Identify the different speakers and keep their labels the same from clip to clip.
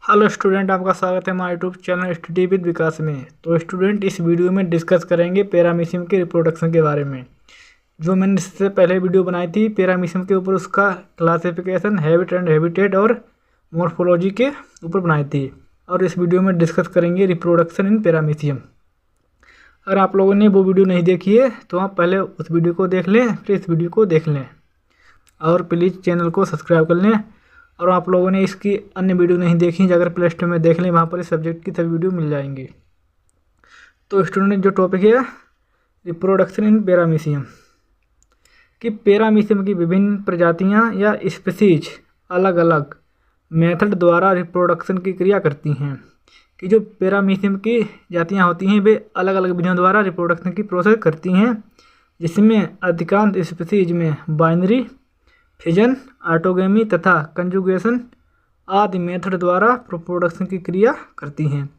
Speaker 1: Hello student, आपका स्वागत है हमारे यूट्यूब चैनल स्टडी विद विकास में। तो स्टूडेंट, इस वीडियो में डिस्कस करेंगे पैरामीशियम के रिप्रोडक्शन के बारे में। जो मैंने इससे पहले वीडियो बनाई थी पैरामीशियम के ऊपर, उसका क्लासिफिकेशन, हैबिट एंड हैबिटेट और मॉर्फोलॉजी के ऊपर बनाई थी। और इस वीडियो में डिस्कस करेंगे रिप्रोडक्शन इन पैरामीशियम। अगर आप लोगों ने वो वीडियो नहीं देखी है तो आप पहले उस वीडियो को देख लें, फिर इस वीडियो को देख लें और प्लीज़ चैनल को सब्सक्राइब कर लें। और आप लोगों ने इसकी अन्य वीडियो नहीं देखी, अगर प्ले स्टोर में देख लें, वहाँ पर इस सब्जेक्ट की सभी वीडियो मिल जाएंगी। तो स्टूडेंट, जो टॉपिक है रिप्रोडक्शन इन पैरामीशियम, कि पैरामीशियम की विभिन्न प्रजातियाँ या स्पीसीज अलग अलग मेथड द्वारा रिप्रोडक्शन की क्रिया करती हैं। कि जो पैरामीशियम की जातियाँ होती हैं वे अलग अलग विधियों द्वारा रिप्रोडक्शन की प्रोसेस करती हैं, जिसमें अधिकांश स्पीसीज में बाइनरी, फिजन, ऑटोगेमी तथा कंजुगेशन आदि मेथड द्वारा रिप्रोडक्शन की क्रिया करती हैं।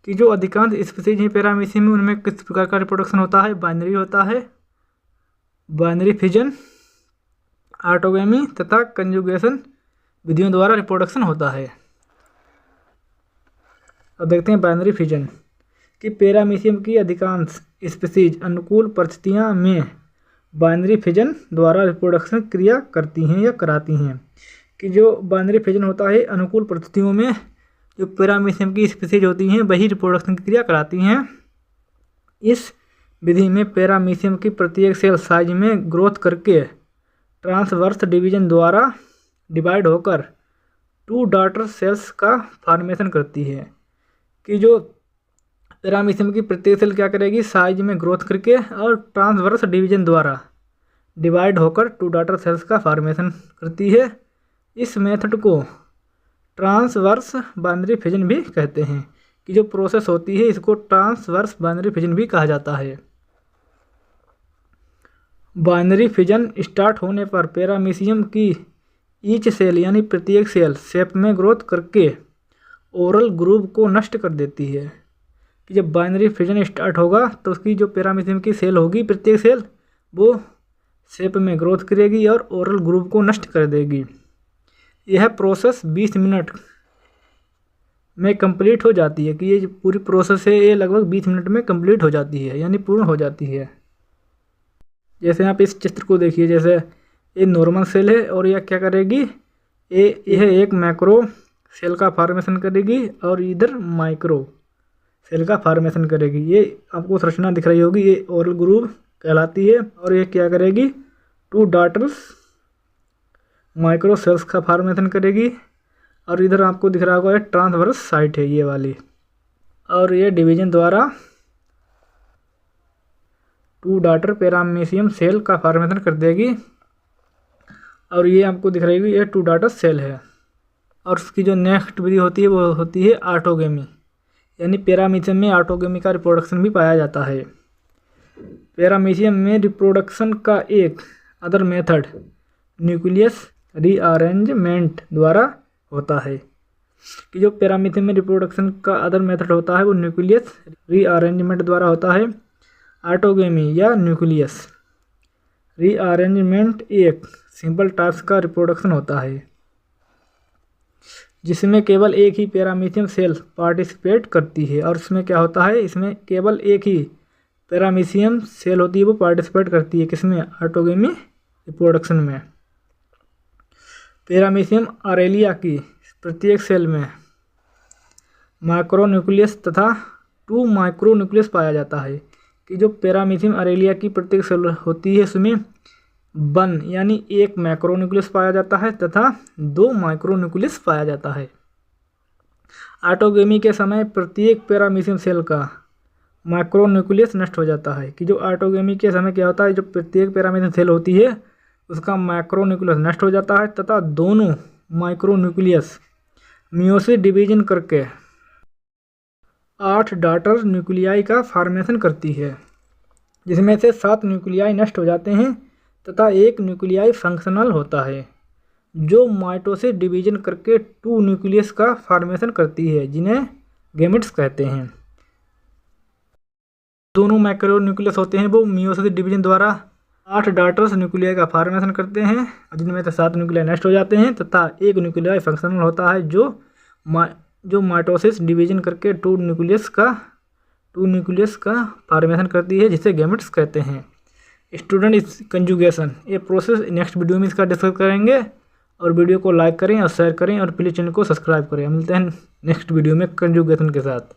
Speaker 1: कि जो अधिकांश स्पीसीज हैं पैरामीशियम में, उनमें किस प्रकार का रिप्रोडक्शन होता है? बाइनरी होता है, बाइनरी फिजन, ऑटोगेमी तथा कंजुगेशन विधियों द्वारा रिप्रोडक्शन होता है। अब देखते हैं बाइनरी फिजन। कि पैरामीशियम की अधिकांश स्पीसीज अनुकूल परिस्थितियों में बाइनरी फिजन द्वारा रिप्रोडक्शन क्रिया करती हैं या कराती हैं। कि जो बाइनरी फिजन होता है, अनुकूल परिस्थितियों में जो पैरामीशियम की स्पीसीज होती हैं वही रिप्रोडक्शन की क्रिया कराती हैं। इस विधि में पैरामीशियम की प्रत्येक सेल साइज में ग्रोथ करके ट्रांसवर्स डिवीजन द्वारा डिवाइड होकर 2 डॉटर सेल्स का फॉर्मेशन करती है। कि जो पैरामीशियम की प्रत्येक सेल क्या करेगी? साइज में ग्रोथ करके और ट्रांसवर्स डिवीजन द्वारा डिवाइड होकर 2 डॉटर सेल्स का फॉर्मेशन करती है। इस मेथड को ट्रांसवर्स बाइनरी फिजन भी कहते हैं। कि जो प्रोसेस होती है इसको ट्रांसवर्स बाइनरी फिजन भी कहा जाता है। बाइनरी फिजन स्टार्ट होने पर पैरामीशियम की ईच सेल यानी प्रत्येक सेल शेप में ग्रोथ करके ओरल ग्रुप को नष्ट कर देती है। कि जब बाइनरी फिजन स्टार्ट होगा तो उसकी जो पैरामीशियम की सेल होगी, प्रत्येक सेल वो शेप में ग्रोथ करेगी और ओरल ग्रुप को नष्ट कर देगी। यह प्रोसेस 20 मिनट में कंप्लीट हो जाती है। कि ये जो पूरी प्रोसेस है ये लगभग 20 मिनट में कंप्लीट हो जाती है, यानी पूर्ण हो जाती है। जैसे आप इस चित्र को देखिए, जैसे ये नॉर्मल सेल है और यह क्या करेगी? यह एक मैक्रो सेल का फॉर्मेशन करेगी और इधर माइक्रो सेल का फॉर्मेशन करेगी। ये आपको संरचना दिख रही होगी, ये ओरल ग्रुप कहलाती है। और ये क्या करेगी? 2 डॉटर्स माइक्रो सेल्स का फॉर्मेशन करेगी। और इधर आपको दिख रहा होगा ट्रांसवर्स साइट है ये वाली, और ये डिवीजन द्वारा 2 डॉटर पैरामीशियम सेल का फॉर्मेशन कर देगी। और ये आपको दिख रही होगी ये 2 डॉटर सेल है। और उसकी जो नेक्स्ट विधि होती है वो होती है ऑटोगेमी, यानी पैरामीशियम में ऑटोगेमी का रिप्रोडक्शन भी पाया जाता है। पैरामीशियम में रिप्रोडक्शन का एक अदर मेथड न्यूक्लियस रीअरेंजमेंट द्वारा होता है। कि जो पैरामीशियम में रिप्रोडक्शन का अदर मेथड होता है वो न्यूक्लियस रीअरेंजमेंट द्वारा होता है। ऑटोगेमी या न्यूक्लियस रीअरेंजमेंट एक सिंपल टाइप्स का रिप्रोडक्शन होता है, जिसमें केवल एक ही पैरामीशियम सेल पार्टिसिपेट करती है। और इसमें क्या होता है? इसमें केवल एक ही पैरामीशियम सेल होती है वो पार्टिसिपेट करती है। किसमें? ऑटोगेमी रिप्रोडक्शन में। पैरामीशियम अरेलिया की प्रत्येक सेल में माइक्रोन्यूक्लियस तथा 2 माइक्रोन्यूक्लियस पाया जाता है। कि जो पैरामीशियम अरेलिया की प्रत्येक सेल होती है उसमें 1 यानी 1 मैक्रोन्यूक्लियस पाया जाता है तथा 2 माइक्रोन्यूक्लियस पाया जाता है। ऑटोगेमी के समय प्रत्येक पैरामीशियम सेल का माइक्रोन्यूक्लियस नष्ट हो जाता है। कि जो ऑटोगेमी के समय क्या होता है? जो प्रत्येक पैरामीशियम सेल होती है उसका माइक्रोन्यूक्लियस नष्ट हो जाता है तथा दोनों माइक्रोन्यूक्लियस मियोसिस डिवीजन करके 8 डॉटर न्यूक्लियाई का फॉर्मेशन करती है, जिसमें से 7 न्यूक्लियाई नष्ट हो जाते हैं तथा एक न्यूक्लियाई फंक्शनल होता है, जो माइटोसिस डिवीजन करके 2 न्यूक्लियस का फॉर्मेशन करती है, जिन्हें गैमेट्स कहते हैं। दोनों मैक्रोन्यूक्लियस होते हैं वो मियोसिस डिवीजन द्वारा 8 डॉटर्स न्यूक्लियाई का फॉर्मेशन करते हैं, जिनमें से 7 न्यूक्लियाई नष्ट हो जाते हैं तथा एक न्यूक्लियाई फंक्शनल होता है जो जो माइटोसिस डिवीजन करके टू न्यूक्लियस का फॉर्मेशन करती है, जिसे गैमेट्स कहते हैं। स्टूडेंट इस कंजुगेशन, ये प्रोसेस नेक्स्ट वीडियो में इसका डिस्कस करेंगे। और वीडियो को लाइक करें और शेयर करें और प्लीज़ चैनल को सब्सक्राइब करें। मिलते हैं नेक्स्ट वीडियो में कंजुगेशन के साथ।